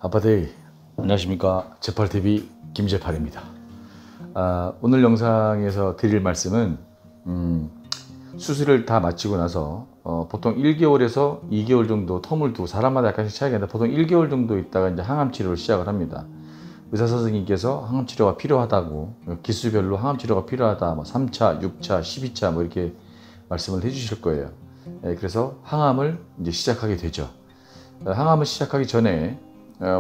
아빠데이, 안녕하십니까. 재팔TV 김재팔입니다. 오늘 영상에서 드릴 말씀은 수술을 다 마치고 나서 보통 1개월에서 2개월 정도 텀을 두고, 사람마다 약간씩 차이가 있는데 보통 1개월 정도 있다가 이제 항암 치료를 시작을 합니다. 의사 선생님께서 항암 치료가 필요하다고, 기수별로 항암 치료가 필요하다, 뭐 3차, 6차, 12차 뭐 이렇게 말씀을 해주실 거예요. 그래서 항암을 이제 시작하게 되죠. 항암을 시작하기 전에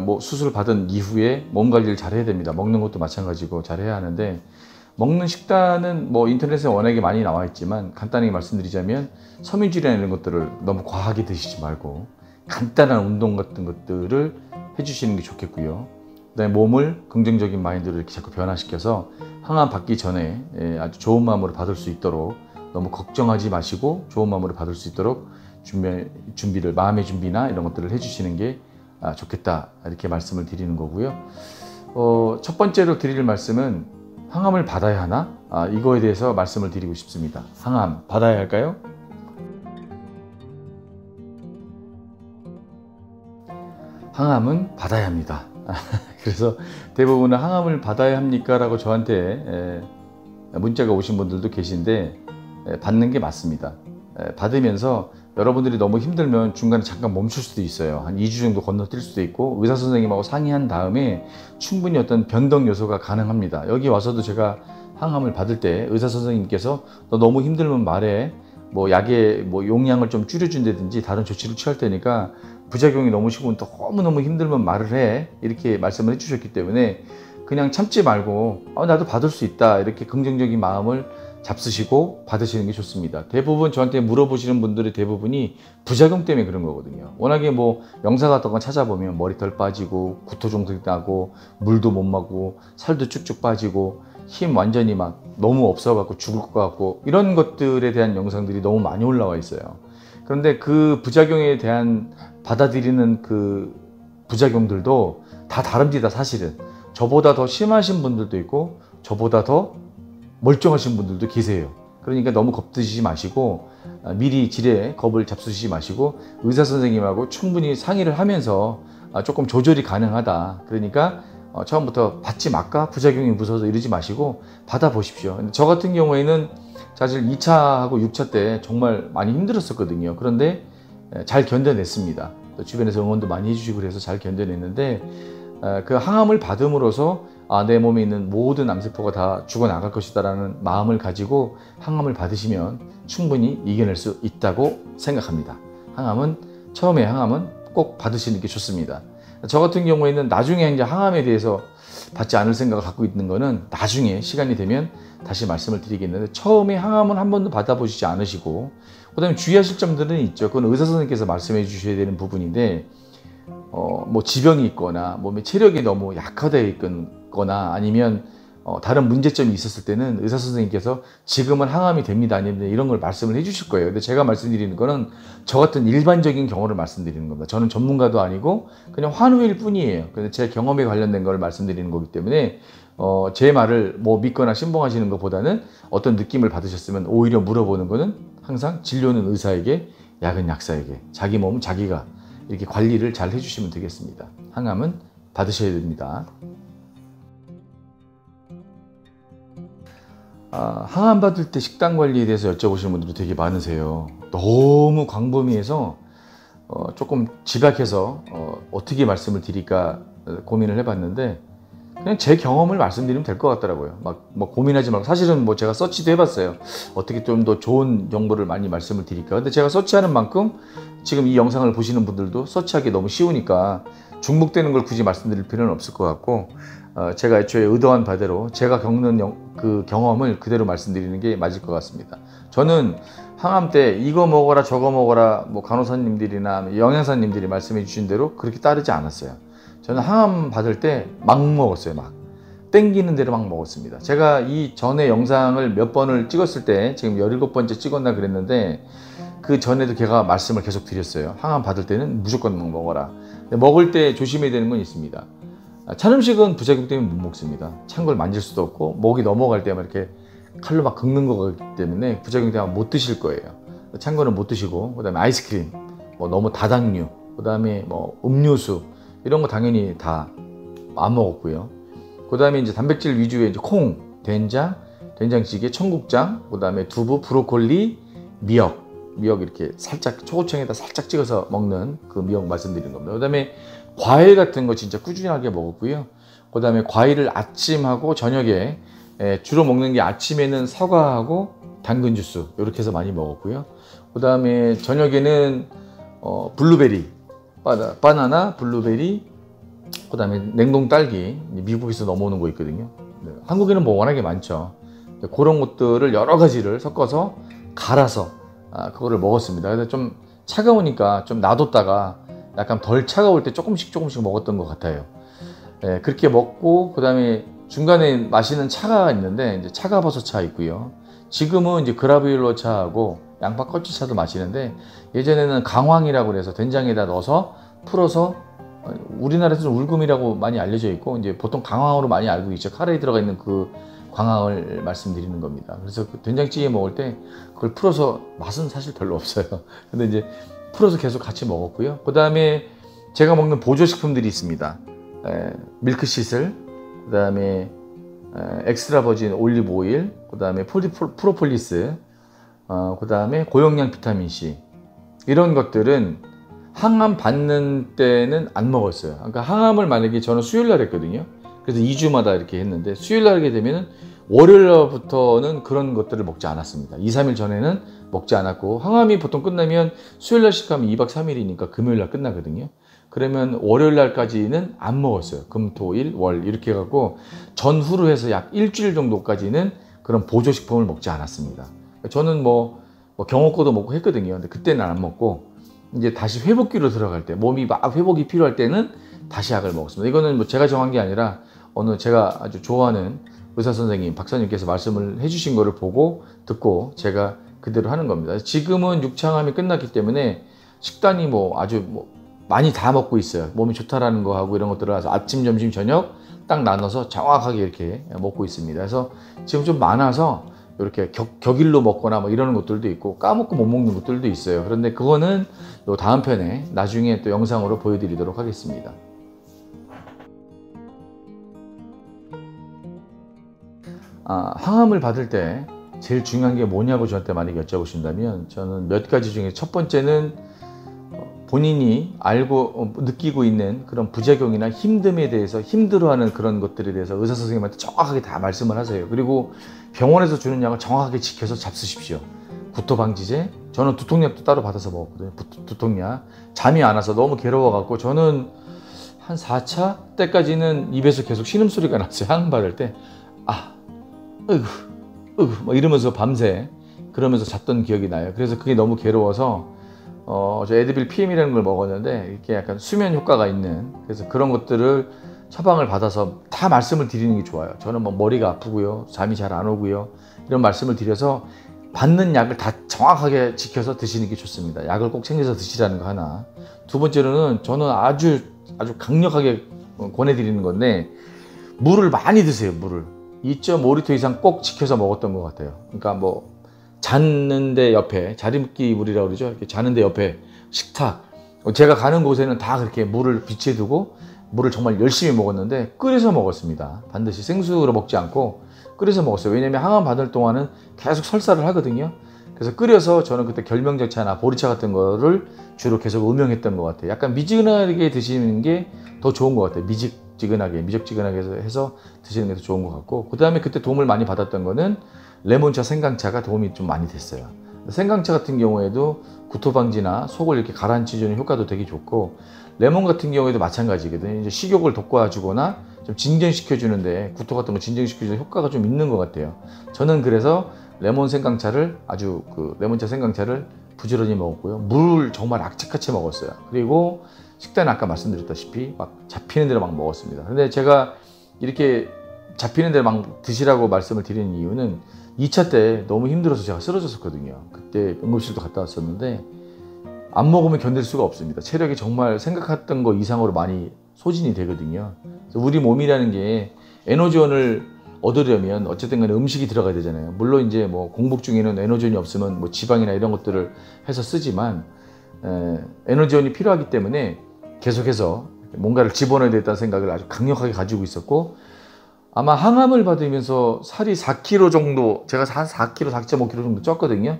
뭐 수술 받은 이후에 몸 관리를 잘 해야 됩니다. 먹는 것도 마찬가지고 잘 해야 하는데, 먹는 식단은 뭐 인터넷에 워낙에 많이 나와 있지만 간단하게 말씀드리자면, 섬유질이나 이런 것들을 너무 과하게 드시지 말고 간단한 운동 같은 것들을 해주시는 게 좋겠고요. 그다음에 몸을 긍정적인 마인드로 이렇게 자꾸 변화시켜서 항암 받기 전에 아주 좋은 마음으로 받을 수 있도록, 너무 걱정하지 마시고 좋은 마음으로 받을 수 있도록 준비를, 마음의 준비나 이런 것들을 해주시는 게 좋겠다, 이렇게 말씀을 드리는 거고요. 첫 번째로 드릴 말씀은, 항암을 받아야 하나? 이거에 대해서 말씀을 드리고 싶습니다. 항암 받아야 할까요? 항암은 받아야 합니다. 그래서 대부분은 항암을 받아야 합니까? 라고 저한테 문자가 오신 분들도 계신데, 받는 게 맞습니다. 받으면서 여러분들이 너무 힘들면 중간에 잠깐 멈출 수도 있어요. 한 2주 정도 건너뛸 수도 있고, 의사 선생님하고 상의한 다음에 충분히 어떤 변동 요소가 가능합니다. 여기 와서도 제가 항암을 받을 때 의사 선생님께서 너 너무 힘들면 말해, 뭐 약의 뭐 용량을 좀 줄여준다든지 다른 조치를 취할 테니까, 부작용이 너무 심하면 너무너무 힘들면 말을 해, 이렇게 말씀을 해주셨기 때문에 그냥 참지 말고 나도 받을 수 있다, 이렇게 긍정적인 마음을 잡수시고 받으시는 게 좋습니다. 대부분 저한테 물어보시는 분들의 대부분이 부작용 때문에 그런 거거든요. 워낙에 뭐 영상 같은 거 찾아보면 머리털 빠지고, 구토종성 나고, 물도 못 마고, 살도 쭉쭉 빠지고, 힘 완전히 막 너무 없어갖고 죽을 것 같고, 이런 것들에 대한 영상들이 너무 많이 올라와 있어요. 그런데 그 부작용에 대한 받아들이는 그 부작용들도 다 다릅니다. 사실은 저보다 더 심하신 분들도 있고, 저보다 더 멀쩡하신 분들도 계세요. 그러니까 너무 겁드시지 마시고, 미리 질에 겁을 잡수시지 마시고, 의사 선생님하고 충분히 상의를 하면서 조금 조절이 가능하다, 그러니까 처음부터 받지 말까, 부작용이 무서워서 이러지 마시고 받아보십시오. 저 같은 경우에는 사실 2차하고 6차 때 정말 많이 힘들었었거든요. 그런데 잘 견뎌냈습니다. 또 주변에서 응원도 많이 해주시고 그래서 잘 견뎌냈는데, 그 항암을 받음으로써 내 몸에 있는 모든 암세포가 다 죽어나갈 것이다 라는 마음을 가지고 항암을 받으시면 충분히 이겨낼 수 있다고 생각합니다. 처음에 항암은 꼭 받으시는 게 좋습니다. 저 같은 경우에는 나중에 이제 항암에 대해서 받지 않을 생각을 갖고 있는 거는 나중에 시간이 되면 다시 말씀을 드리겠는데, 처음에 항암은 한 번도 받아보시지 않으시고, 그 다음에 주의하실 점들은 있죠. 그건 의사 선생님께서 말씀해 주셔야 되는 부분인데, 뭐 지병이 있거나 몸의 체력이 너무 약화되어 있거나 아니면 다른 문제점이 있었을 때는 의사 선생님께서 지금은 항암이 됩니다, 아닙니다, 이런 걸 말씀을 해 주실 거예요. 근데 제가 말씀드리는 거는 저 같은 일반적인 경우를 말씀드리는 겁니다. 저는 전문가도 아니고 그냥 환우일 뿐이에요. 그래서 제 경험에 관련된 걸 말씀드리는 거기 때문에 제 말을 뭐 믿거나 신봉하시는 것보다는 어떤 느낌을 받으셨으면 오히려 물어보는 거는, 항상 진료는 의사에게, 약은 약사에게, 자기 몸은 자기가 이렇게 관리를 잘 해주시면 되겠습니다. 항암은 받으셔야 됩니다. 항암 받을 때 식단 관리에 대해서 여쭤보시는 분들이 되게 많으세요. 너무 광범위해서 조금 집약해서 어떻게 말씀을 드릴까 고민을 해봤는데, 그냥 제 경험을 말씀드리면 될 것 같더라고요. 뭐 고민하지 말고, 사실은 뭐 제가 서치도 해봤어요. 어떻게 좀 더 좋은 정보를 많이 말씀을 드릴까. 근데 제가 서치하는 만큼 지금 이 영상을 보시는 분들도 서치하기 너무 쉬우니까 중복되는 걸 굳이 말씀드릴 필요는 없을 것 같고, 제가 애초에 의도한 바대로 제가 겪는 그 경험을 그대로 말씀드리는 게 맞을 것 같습니다. 저는 항암 때 이거 먹어라 저거 먹어라, 뭐 간호사님들이나 영양사님들이 말씀해 주신 대로 그렇게 따르지 않았어요. 저는 항암 받을 때 막 먹었어요. 막 땡기는 대로 막 먹었습니다. 제가 이 전에 영상을 몇 번을 찍었을 때, 지금 17번째 찍었나 그랬는데, 그 전에도 제가 말씀을 계속 드렸어요. 항암 받을 때는 무조건 막 먹어라. 먹을 때 조심해야 되는 건 있습니다. 찬 음식은 부작용 때문에 못 먹습니다. 찬 걸 만질 수도 없고, 목이 넘어갈 때만 이렇게 칼로 막 긁는 거기 때문에 부작용 때문에 못 드실 거예요. 찬 거는 못 드시고, 그 다음에 아이스크림, 뭐 너무 다당류, 그 다음에 뭐 음료수, 이런 거 당연히 다 안 먹었고요. 그 다음에 이제 단백질 위주의 이제 콩, 된장, 된장찌개, 청국장, 그 다음에 두부, 브로콜리, 미역 이렇게 살짝 초고추장에다 살짝 찍어서 먹는 그 미역 말씀드리는 겁니다. 그 다음에 과일 같은 거 진짜 꾸준하게 먹었고요. 그 다음에 과일을 아침하고 저녁에 주로 먹는 게 아침에는 사과하고 당근 주스 이렇게 해서 많이 먹었고요. 그 다음에 저녁에는 블루베리, 바나나, 블루베리, 그 다음에 냉동 딸기, 미국에서 넘어오는 거 있거든요. 한국에는 뭐 워낙에 많죠. 그런 것들을 여러 가지를 섞어서 갈아서 그거를 먹었습니다. 그래서 좀 차가우니까 좀 놔뒀다가 약간 덜 차가울 때 조금씩 먹었던 것 같아요. 그렇게 먹고 그 다음에 중간에 마시는 차가 있는데 이제 차가버섯차 있고요. 지금은 이제 그라비올로 차하고 양파 껍질차도 마시는데 예전에는 강황이라고 그래서 된장에다 넣어서 풀어서 우리나라에서는 울금이라고 많이 알려져 있고 이제 보통 강황으로 많이 알고 있죠. 카레에 들어가 있는 그 광황을 말씀드리는 겁니다. 그래서 그 된장찌개 먹을 때 그걸 풀어서 맛은 사실 별로 없어요. 근데 이제 풀어서 계속 같이 먹었고요. 그 다음에 제가 먹는 보조식품들이 있습니다. 밀크시슬, 그 다음에 엑스트라 버진 올리브 오일, 그 다음에 프로폴리스, 그 다음에 고용량 비타민C 이런 것들은 항암 받는 때는 안 먹었어요. 그러니까 항암을 만약에 저는 수요일날 했거든요. 그래서 2주마다 이렇게 했는데 수요일날 하게 되면은 월요일부터는 그런 것들을 먹지 않았습니다. 2, 3일 전에는 먹지 않았고 항암이 보통 끝나면 수요일날 시작하면 2박 3일이니까 금요일날 끝나거든요. 그러면 월요일날까지는 안 먹었어요. 금, 토, 일, 월 이렇게 해갖고 전후로 해서 약 일주일 정도까지는 그런 보조식품을 먹지 않았습니다. 저는 뭐 경호고도 먹고 했거든요. 근데 그때는 안 먹고 이제 다시 회복기로 들어갈 때 몸이 막 회복이 필요할 때는 다시 약을 먹었습니다. 이거는 뭐 제가 정한 게 아니라 어느 제가 아주 좋아하는 의사 선생님 박사님께서 말씀을 해주신 거를 보고 듣고 제가 그대로 하는 겁니다. 지금은 육창암이 끝났기 때문에 식단이 뭐 아주 뭐 많이 다 먹고 있어요. 몸이 좋다라는 거 하고 이런 것들을 아침, 점심, 저녁 딱 나눠서 정확하게 이렇게 먹고 있습니다. 그래서 지금 좀 많아서 이렇게 격일로 먹거나 뭐 이러는 것들도 있고 까먹고 못 먹는 것들도 있어요. 그런데 그거는 또 다음 편에 나중에 또 영상으로 보여드리도록 하겠습니다. 항암을 받을 때 제일 중요한 게 뭐냐고 저한테 만약에 여쭤보신다면 저는 몇 가지 중에 첫 번째는 본인이 알고 느끼고 있는 그런 부작용이나 힘듦에 대해서 힘들어하는 그런 것들에 대해서 의사 선생님한테 정확하게 다 말씀을 하세요. 그리고 병원에서 주는 약을 정확하게 지켜서 잡수십시오. 구토방지제, 저는 두통약도 따로 받아서 먹었거든요. 두통약. 잠이 안 와서 너무 괴로워갖고 저는 한 4차 때까지는 입에서 계속 신음소리가 났어요. 항암 받을 때 막 이러면서 밤새 그러면서 잤던 기억이 나요. 그래서 그게 너무 괴로워서 저 에드빌 PM이라는 걸 먹었는데 이렇게 약간 수면 효과가 있는 그래서 그런 것들을 처방을 받아서 다 말씀을 드리는 게 좋아요. 저는 뭐 머리가 아프고요, 잠이 잘 안 오고요 이런 말씀을 드려서 받는 약을 다 정확하게 지켜서 드시는 게 좋습니다. 약을 꼭 챙겨서 드시라는 거 하나. 두 번째로는 저는 아주 강력하게 권해드리는 건데 물을 많이 드세요. 물을 2.5리터 이상 꼭 지켜서 먹었던 것 같아요. 그러니까 뭐 잤는데 옆에 자리묵기 물이라고 그러죠. 이렇게 자는데 옆에 식탁 제가 가는 곳에는 다 그렇게 물을 비치해 두고 물을 정말 열심히 먹었는데 끓여서 먹었습니다. 반드시 생수로 먹지 않고 끓여서 먹었어요. 왜냐면 항암 받을 동안은 계속 설사를 하거든요. 그래서 끓여서 저는 그때 결명자차나 보리차 같은 거를 주로 계속 음용했던 것 같아요. 약간 미지근하게 드시는 게 더 좋은 것 같아요. 미적지근하게 해서 드시는 게 더 좋은 것 같고 그 다음에 그때 도움을 많이 받았던 거는 레몬차, 생강차가 도움이 좀 많이 됐어요. 생강차 같은 경우에도 구토방지나 속을 이렇게 가라앉히주는 효과도 되게 좋고 레몬 같은 경우에도 마찬가지거든요. 이제 식욕을 돋궈주거나 좀 진정시켜주는데 구토 같은 거 진정시켜주는 효과가 좀 있는 것 같아요. 저는 그래서 레몬 생강차를 레몬차 생강차를 부지런히 먹었고요. 물을 정말 악착같이 먹었어요. 그리고 식단은 아까 말씀드렸다시피 막 잡히는 대로 막 먹었습니다. 근데 제가 이렇게 잡히는 대로 막 드시라고 말씀을 드리는 이유는 2차 때 너무 힘들어서 제가 쓰러졌었거든요. 그때 응급실도 갔다 왔었는데 안 먹으면 견딜 수가 없습니다. 체력이 정말 생각했던 거 이상으로 많이 소진이 되거든요. 그래서 우리 몸이라는 게 에너지원을 얻으려면 어쨌든 간에 음식이 들어가야 되잖아요. 물론 이제 뭐 공복 중에는 에너지원이 없으면 뭐 지방이나 이런 것들을 해서 쓰지만 에너지원이 필요하기 때문에 계속해서 뭔가를 집어넣어야 되겠다는 생각을 아주 강력하게 가지고 있었고, 아마 항암을 받으면서 살이 4kg 정도, 제가 한 4kg, 4.5kg 정도 쪘거든요.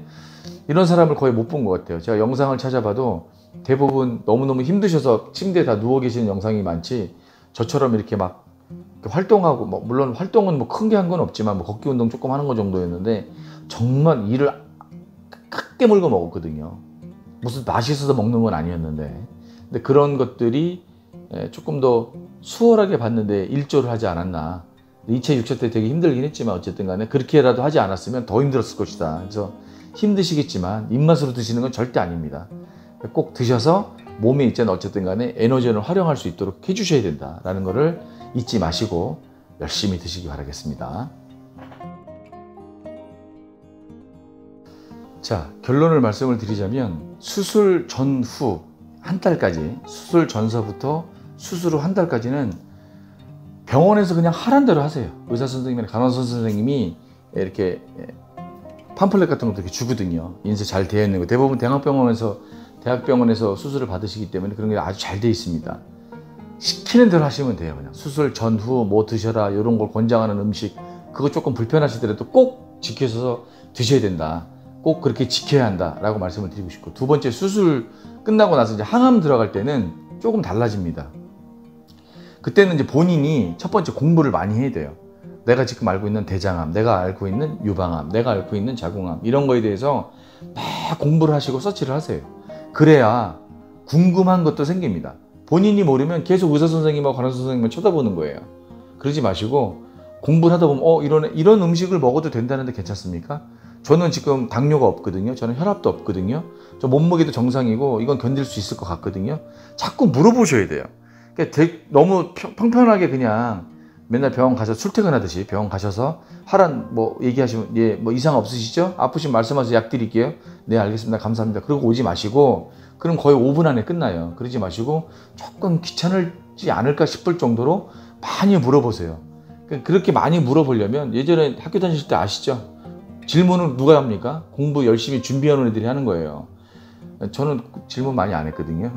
이런 사람을 거의 못 본 것 같아요. 제가 영상을 찾아봐도 대부분 너무너무 힘드셔서 침대에 다 누워 계시는 영상이 많지, 저처럼 이렇게 막 활동하고, 뭐 물론 활동은 뭐 큰 게 한 건 없지만 뭐 걷기 운동 조금 하는 거 정도였는데 정말 이를 크게 물고 먹었거든요. 무슨 맛있어서 먹는 건 아니었는데, 근데 그런 것들이 조금 더 수월하게 받는데 일조를 하지 않았나. 2차, 6차 때 되게 힘들긴 했지만 어쨌든 간에 그렇게라도 하지 않았으면 더 힘들었을 것이다. 그래서 힘드시겠지만 입맛으로 드시는 건 절대 아닙니다. 꼭 드셔서 몸에 있잖아 어쨌든 간에 에너지를 활용할 수 있도록 해주셔야 된다라는 거를 잊지 마시고 열심히 드시기 바라겠습니다. 자, 결론을 말씀을 드리자면 수술 전후 한 달까지, 수술 전서부터 수술 후 한 달까지는 병원에서 그냥 하란 대로 하세요. 의사 선생님이나 간호사 선생님이 이렇게 팜플렛 같은 것도 이렇게 주거든요. 인쇄 잘 되어 있는 거. 대부분 대학병원에서 수술을 받으시기 때문에 그런 게 아주 잘 되어 있습니다. 시키는 대로 하시면 돼요. 그냥 수술 전후 뭐 드셔라, 이런 걸 권장하는 음식, 그거 조금 불편하시더라도 꼭 지켜서 드셔야 된다. 꼭 그렇게 지켜야 한다 라고 말씀을 드리고 싶고, 두 번째, 수술 끝나고 나서 이제 항암 들어갈 때는 조금 달라집니다. 그때는 이제 본인이 첫 번째 공부를 많이 해야 돼요. 내가 지금 알고 있는 대장암, 내가 알고 있는 유방암, 내가 알고 있는 자궁암, 이런 거에 대해서 막 공부를 하시고 서치를 하세요. 그래야 궁금한 것도 생깁니다. 본인이 모르면 계속 의사 선생님하고 간호사 선생님을 쳐다보는 거예요. 그러지 마시고 공부를 하다 보면 이런 음식을 먹어도 된다는데 괜찮습니까? 저는 지금 당뇨가 없거든요. 저는 혈압도 없거든요. 저 몸무게도 정상이고 이건 견딜 수 있을 것 같거든요. 자꾸 물어보셔야 돼요. 그러니까 너무 평평하게 그냥 맨날 병원 가서 출퇴근하듯이 병원 가셔서 하란 뭐 얘기하시면, 예, 뭐 이상 없으시죠? 아프시면 말씀하세요. 약 드릴게요. 네, 알겠습니다. 감사합니다. 그러고 오지 마시고, 그럼 거의 5분 안에 끝나요. 그러지 마시고 조금 귀찮을지 않을까 싶을 정도로 많이 물어보세요. 그렇게 많이 물어보려면 예전에 학교 다니실 때 아시죠? 질문은 누가 합니까? 공부 열심히 준비하는 애들이 하는 거예요. 저는 질문 많이 안 했거든요.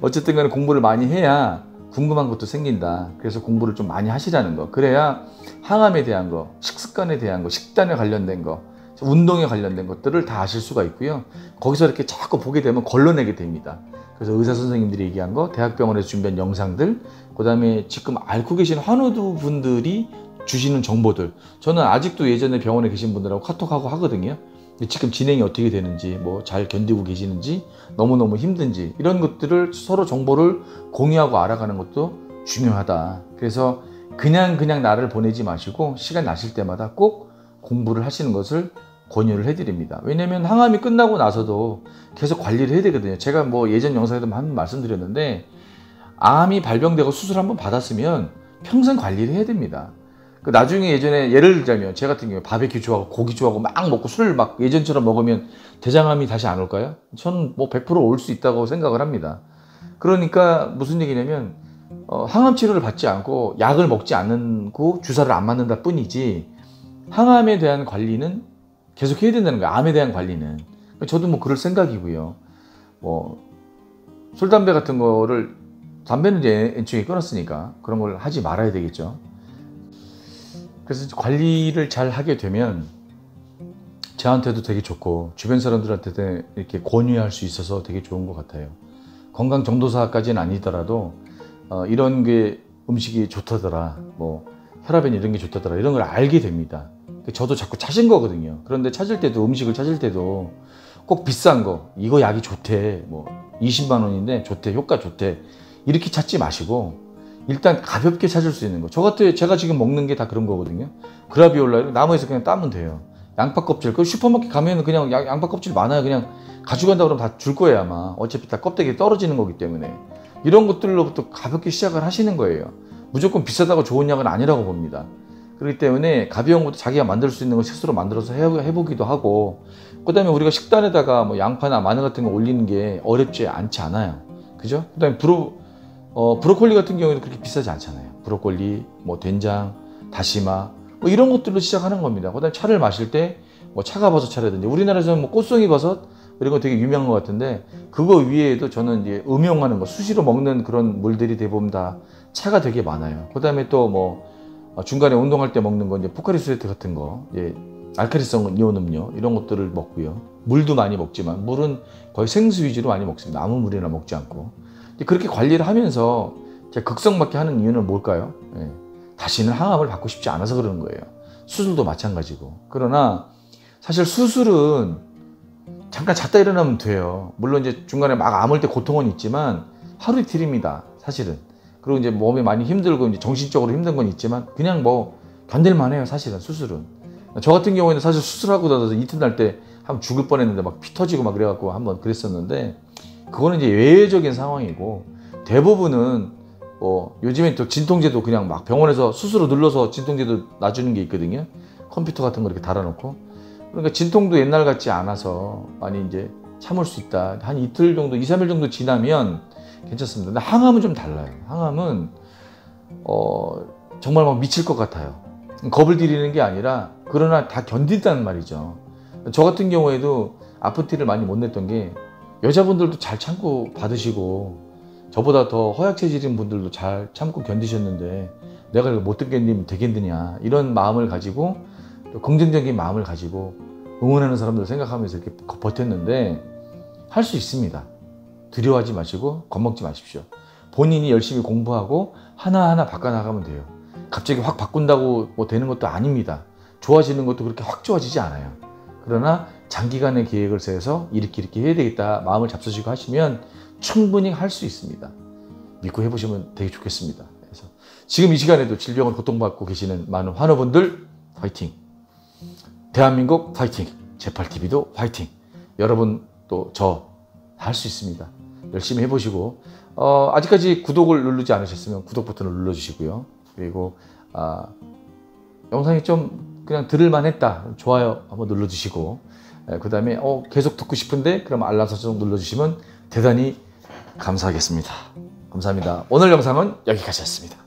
어쨌든 간에 공부를 많이 해야 궁금한 것도 생긴다. 그래서 공부를 좀 많이 하시라는 거. 그래야 항암에 대한 거, 식습관에 대한 거, 식단에 관련된 거, 운동에 관련된 것들을 다 아실 수가 있고요. 거기서 이렇게 자꾸 보게 되면 걸러내게 됩니다. 그래서 의사 선생님들이 얘기한 거, 대학병원에서 준비한 영상들, 그 다음에 지금 앓고 계신 환우두 분들이 주시는 정보들, 저는 아직도 예전에 병원에 계신 분들하고 카톡하고 하거든요. 지금 진행이 어떻게 되는지, 뭐 잘 견디고 계시는지, 너무너무 힘든지, 이런 것들을 서로 정보를 공유하고 알아가는 것도 중요하다. 그래서 그냥 나를 보내지 마시고 시간 나실 때마다 꼭 공부를 하시는 것을 권유를 해드립니다. 왜냐면 항암이 끝나고 나서도 계속 관리를 해야 되거든요. 제가 뭐 예전 영상에도 한번 말씀드렸는데, 암이 발병되고 수술 한번 받았으면 평생 관리를 해야 됩니다. 나중에 예전에 예를 들자면 제 같은 경우에 바베큐 좋아하고 고기 좋아하고 막 먹고 술 막 예전처럼 먹으면 대장암이 다시 안 올까요? 저는 뭐 100% 올 수 있다고 생각을 합니다. 그러니까 무슨 얘기냐면 항암 치료를 받지 않고 약을 먹지 않고 주사를 안 맞는다 뿐이지, 항암에 대한 관리는 계속 해야 된다는 거예요. 암에 대한 관리는. 저도 뭐 그럴 생각이고요. 뭐 술, 담배 같은 거를, 담배는 이제 애초에 끊었으니까 그런 걸 하지 말아야 되겠죠. 그래서 관리를 잘 하게 되면 저한테도 되게 좋고 주변 사람들한테도 이렇게 권유할 수 있어서 되게 좋은 것 같아요. 건강 정도사까지는 아니더라도 이런 게 음식이 좋다더라, 뭐 혈압엔 이런 게 좋다더라, 이런 걸 알게 됩니다. 저도 자꾸 찾은 거거든요. 그런데 찾을 때도, 음식을 찾을 때도 꼭 비싼 거, 이거 약이 좋대, 뭐 20만 원인데 좋대, 효과 좋대, 이렇게 찾지 마시고 일단 가볍게 찾을 수 있는 거. 제가 지금 먹는 게 다 그런 거거든요. 그라비올라, 나무에서 그냥 따면 돼요. 양파 껍질, 그 슈퍼마켓 가면 그냥 양파 껍질 많아요. 그냥 가져간다 그러면 다 줄 거예요 아마. 어차피 다 껍데기 떨어지는 거기 때문에. 이런 것들로부터 가볍게 시작을 하시는 거예요. 무조건 비싸다고 좋은 약은 아니라고 봅니다. 그렇기 때문에 가벼운 것도 자기가 만들 수 있는 거 스스로 만들어서 해보기도 하고, 그 다음에 우리가 식단에다가 뭐 양파나 마늘 같은 거 올리는 게 어렵지 않지 않아요. 그죠? 그 다음에 브로콜리 같은 경우에도 그렇게 비싸지 않잖아요. 브로콜리, 뭐 된장, 다시마, 뭐 이런 것들로 시작하는 겁니다. 그 다음에 차를 마실 때 뭐 차가버섯 차라든지, 우리나라에서는 뭐 꽃송이 버섯, 이런 거 되게 유명한 것 같은데 그거 위에도 저는 이제 음용하는 거 수시로 먹는 그런 물들이 대부분 다 차가 되게 많아요. 그 다음에 또 뭐 중간에 운동할 때 먹는 거 이제 포카리 스웨트 같은 거, 이제 알칼리성 이온 음료 이런 것들을 먹고요. 물도 많이 먹지만 물은 거의 생수 위주로 많이 먹습니다. 아무 물이나 먹지 않고. 그렇게 관리를 하면서 제가 극성맞게 하는 이유는 뭘까요? 예. 다시는 항암을 받고 싶지 않아서 그러는 거예요. 수술도 마찬가지고. 그러나 사실 수술은 잠깐 잤다 일어나면 돼요. 물론 이제 중간에 막 아물 때 고통은 있지만 하루 이틀입니다. 사실은. 그리고 이제 몸이 많이 힘들고 이제 정신적으로 힘든 건 있지만 그냥 뭐 견딜만 해요. 사실은 수술은. 저 같은 경우에는 사실 수술하고 나서 이튿날 때 한번 죽을 뻔했는데 막 피 터지고 막 그래갖고 한번 그랬었는데 그거는 이제 예외적인 상황이고 대부분은 뭐 요즘엔 또 진통제도 그냥 막 병원에서 스스로 눌러서 진통제도 놔주는 게 있거든요. 컴퓨터 같은 거 이렇게 달아놓고. 그러니까 진통도 옛날 같지 않아서 많이 이제 참을 수 있다. 한 이틀 정도, 2, 3일 정도 지나면 괜찮습니다. 근데 항암은 좀 달라요. 항암은 정말 막 미칠 것 같아요. 겁을 들이는 게 아니라 그러나 다 견딘다는 말이죠. 저 같은 경우에도 아픈 티를 많이 못 냈던 게 여자분들도 잘 참고 받으시고 저보다 더 허약 체질인 분들도 잘 참고 견디셨는데 내가 이거 못 견디면 되겠느냐 이런 마음을 가지고 또 긍정적인 마음을 가지고 응원하는 사람들 생각하면서 이렇게 버텼는데 할 수 있습니다. 두려워하지 마시고 겁먹지 마십시오. 본인이 열심히 공부하고 하나하나 바꿔나가면 돼요. 갑자기 확 바꾼다고 뭐 되는 것도 아닙니다. 좋아지는 것도 그렇게 확 좋아지지 않아요. 그러나 장기간의 계획을 세워서 이렇게 해야 되겠다 마음을 잡수시고 하시면 충분히 할 수 있습니다. 믿고 해보시면 되게 좋겠습니다. 그래서 지금 이 시간에도 질병을 고통받고 계시는 많은 환우분들 화이팅! 대한민국 화이팅! 제8TV도 화이팅! 여러분 또 저 할 수 있습니다. 열심히 해보시고 아직까지 구독을 누르지 않으셨으면 구독 버튼을 눌러주시고요. 그리고 영상이 좀 그냥 들을만 했다 좋아요 한번 눌러주시고 그 다음에 계속 듣고 싶은데 그럼 알람 설정 눌러주시면 대단히 감사하겠습니다. 감사합니다. 오늘 영상은 여기까지였습니다.